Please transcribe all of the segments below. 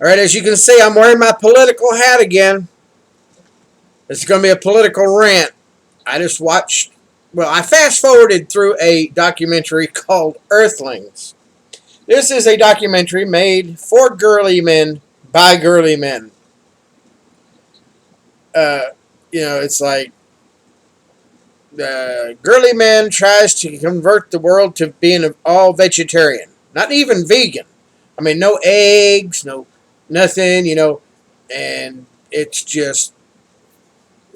Alright, as you can see, I'm wearing my political hat again. It's going to be a political rant. I just watched, well, I fast forwarded through a documentary called Earthlings. This is a documentary made for girly men by girly men. Uh, it's like girly man tries to convert the world to being all vegetarian, not even vegan. I mean, no eggs, no nothing, and it's just,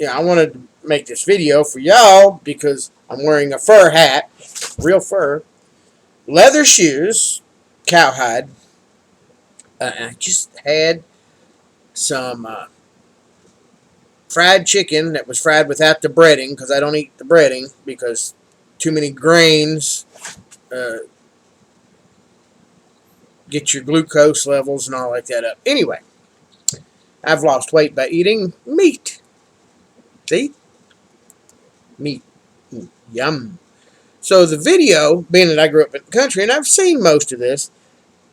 I wanted to make this video for y'all because I'm wearing a fur hat, real fur, leather shoes, cowhide. I just had some fried chicken that was fried without the breading because I don't eat the breading because too many grains uh, get your glucose levels and all like that up. Anyway, I've lost weight by eating meat. See? Meat. Yum. So the video, being that I grew up in the country, and I've seen most of this,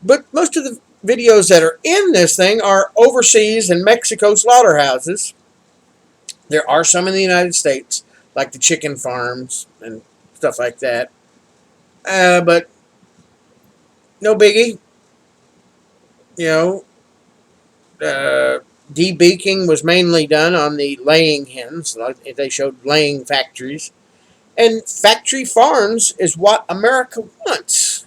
but most of the videos that are in this thing are overseas in Mexico slaughterhouses. There are some in the United States, like the chicken farms and stuff like that. But no biggie. You know, debeaking was mainly done on the laying hens. Like they showed laying factories. And factory farms is what America wants.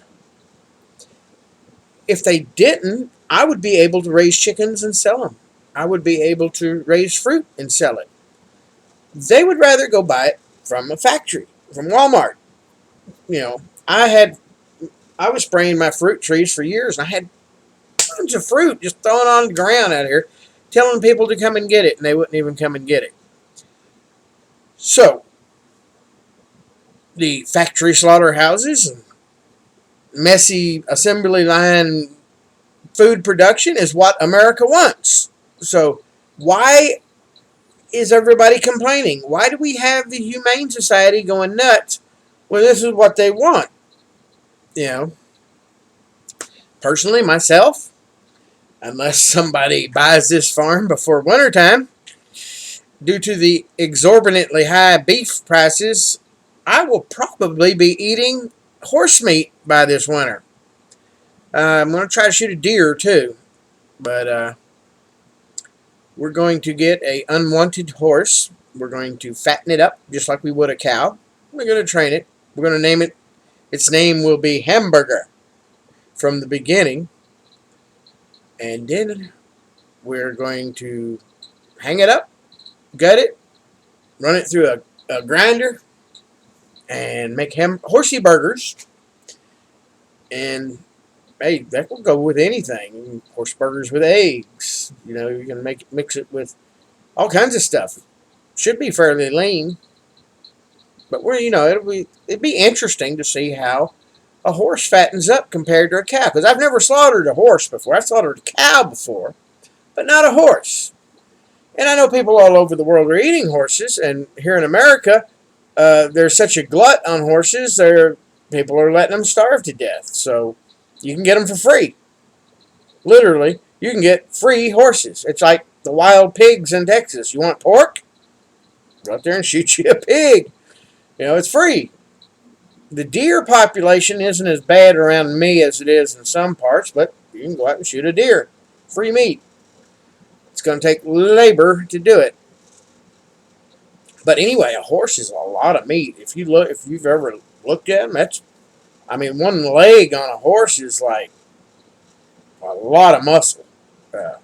If they didn't, I would be able to raise chickens and sell them. I would be able to raise fruit and sell it. They would rather go buy it from a factory, from Walmart. You know, I was spraying my fruit trees for years, and I had tons of fruit just thrown on the ground out here, telling people to come and get it, and they wouldn't even come and get it. So, the factory slaughterhouses and messy assembly line food production is what America wants. So, why is everybody complaining? Why do we have the Humane Society going nuts when this is what they want? You know, personally, myself, unless somebody buys this farm before wintertime, due to the exorbitantly high beef prices, I will probably be eating horse meat by this winter. I'm going to try to shoot a deer too, but we're going to get a unwanted horse. We're going to fatten it up just like we would a cow. We're going to train it. We're going to name it. Its name will be Hamburger from the beginning. And then we're going to hang it up, gut it, run it through a grinder, and make horsey burgers. And hey, that will go with anything. Horse burgers with eggs. You can mix it with all kinds of stuff. Should be fairly lean, but it'd be interesting to see how a horse fattens up compared to a cow. Because I've never slaughtered a horse before. I've slaughtered a cow before, but not a horse. And I know people all over the world are eating horses, and here in America, there's such a glut on horses. People are letting them starve to death. So you can get them for free. Literally, you can get free horses. It's like the wild pigs in Texas. You want pork? Go out there and shoot you a pig. It's free. The deer population isn't as bad around me as it is in some parts, but you can go out and shoot a deer. Free meat. It's going to take labor to do it. But anyway, a horse is a lot of meat. If you've ever looked at them, one leg on a horse is like a lot of muscle.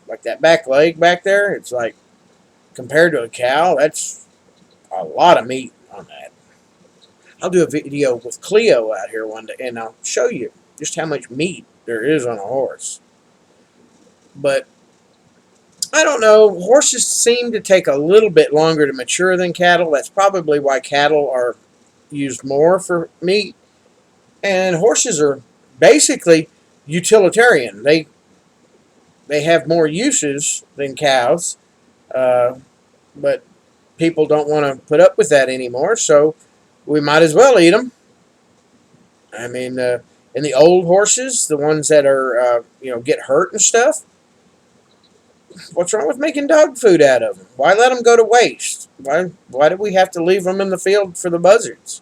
Like that back leg back there, it's like compared to a cow, that's a lot of meat on that. I'll do a video with Cleo out here one day, and I'll show you just how much meat there is on a horse. But I don't know. Horses seem to take a little bit longer to mature than cattle. That's probably why cattle are used more for meat. And horses are basically utilitarian. They have more uses than cows, but people don't want to put up with that anymore, so we might as well eat them. I mean, and the old horses, the ones that are get hurt and stuff, What's wrong with making dog food out of them? Why let them go to waste? Why do we have to leave them in the field for the buzzards?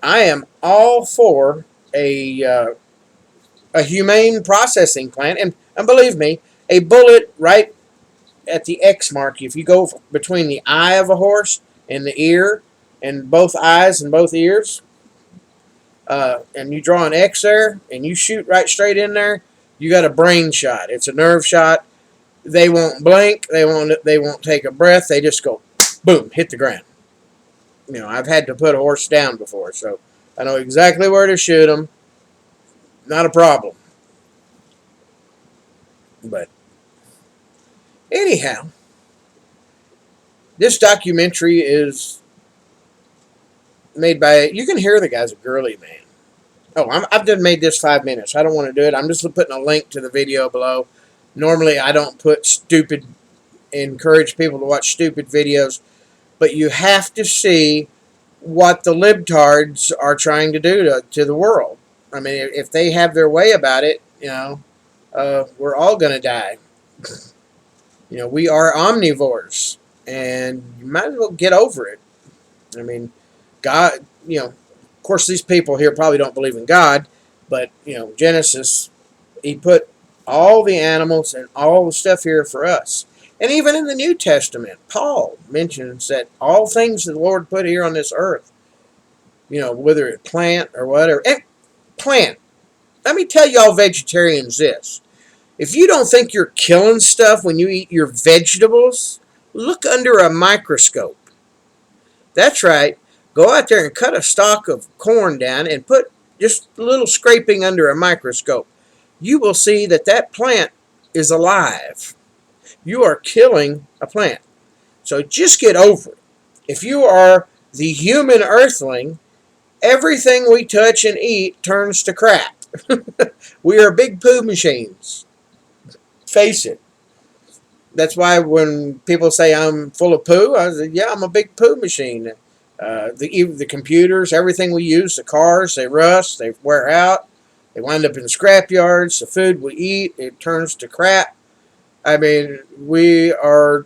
I am all for a humane processing plant, and believe me, a bullet right at the X mark. If you go between the eye of a horse and the ear, and both eyes and both ears, and you draw an X there, and you shoot right straight in there, you got a brain shot. It's a nerve shot. They won't blink. They won't take a breath. They just go, boom, hit the ground. I've had to put a horse down before, so I know exactly where to shoot them. Not a problem. But anyhow, this documentary is made by. You can hear the guy's a girly man. Oh, I've done made this 5 minutes. I don't want to do it. I'm just putting a link to the video below. Normally, I don't put stupid. Encourage people to watch stupid videos, but you have to see what the libtards are trying to do to the world. I mean, if they have their way about it, we're all going to die. We are omnivores, and you might as well get over it. I mean, God, of course, these people here probably don't believe in God, but, Genesis, he put all the animals and all the stuff here for us. And even in the New Testament, Paul mentions that all things the Lord put here on this earth, whether it's plant or whatever. And plant. Let me tell y'all vegetarians this. If you don't think you're killing stuff when you eat your vegetables, look under a microscope. That's right. Go out there and cut a stalk of corn down and put just a little scraping under a microscope. You will see that that plant is alive. You are killing a plant. So just get over it. If you are the human earthling, everything we touch and eat turns to crap. We are big poo machines. Face it. That's why when people say I'm full of poo, I say, yeah, I'm a big poo machine. The computers, everything we use, the cars, they rust, they wear out, they wind up in the scrap yards. The food we eat, it turns to crap. I mean, we are,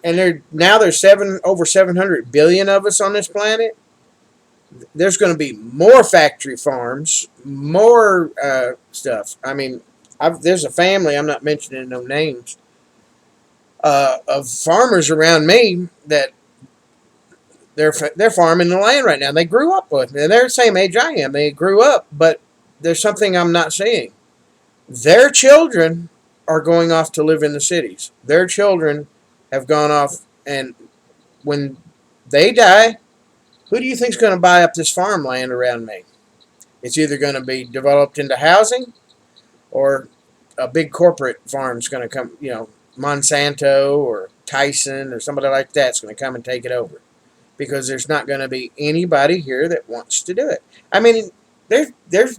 and there's over 700 billion of us on this planet. There's going to be more factory farms, more stuff. I mean, there's a family, I'm not mentioning no names, of farmers around me that they're farming the land right now. They grew up with me. They're the same age I am. They grew up, but there's something I'm not seeing. Their children are going off to live in the cities. Their children have gone off, and when they die, who do you think's going to buy up this farmland around me? It's either going to be developed into housing, or a big corporate farm's going to come. Monsanto or Tyson or somebody like that's going to come and take it over, because there's not going to be anybody here that wants to do it. I mean, there's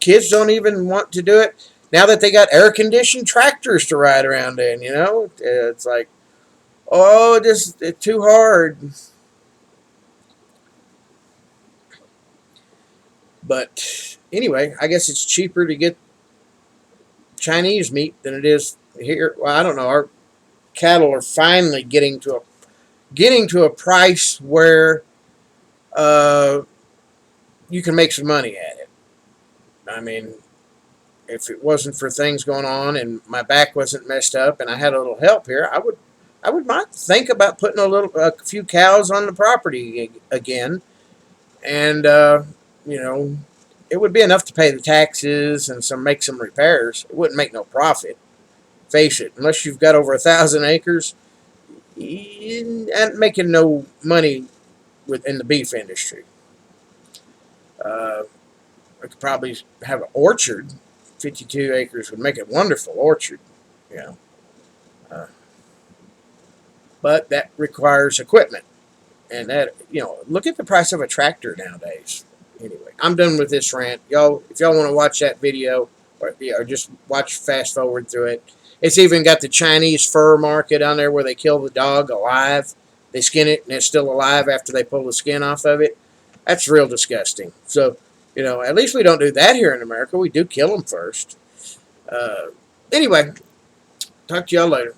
kids don't even want to do it now that they got air conditioned tractors to ride around in. It's like, oh, it's too hard. But anyway, I guess it's cheaper to get Chinese meat than it is here. Well, I don't know. Our cattle are finally getting to a price where you can make some money at it. I mean, if it wasn't for things going on and my back wasn't messed up and I had a little help here, I would might think about putting a few cows on the property again, and it would be enough to pay the taxes and make some repairs. It wouldn't make no profit. Face it, unless you've got over 1,000 acres, you ain't making no money in the beef industry. I could probably have an orchard. 52 acres would make a wonderful orchard, you know. Uh, but that requires equipment, and look at the price of a tractor nowadays. Anyway, I'm done with this rant, y'all. If y'all want to watch that video, or just fast forward through it. It's even got the Chinese fur market on there where they kill the dog alive. They skin it and it's still alive after they pull the skin off of it. That's real disgusting. So, at least we don't do that here in America. We do kill them first. Anyway, Talk to y'all later.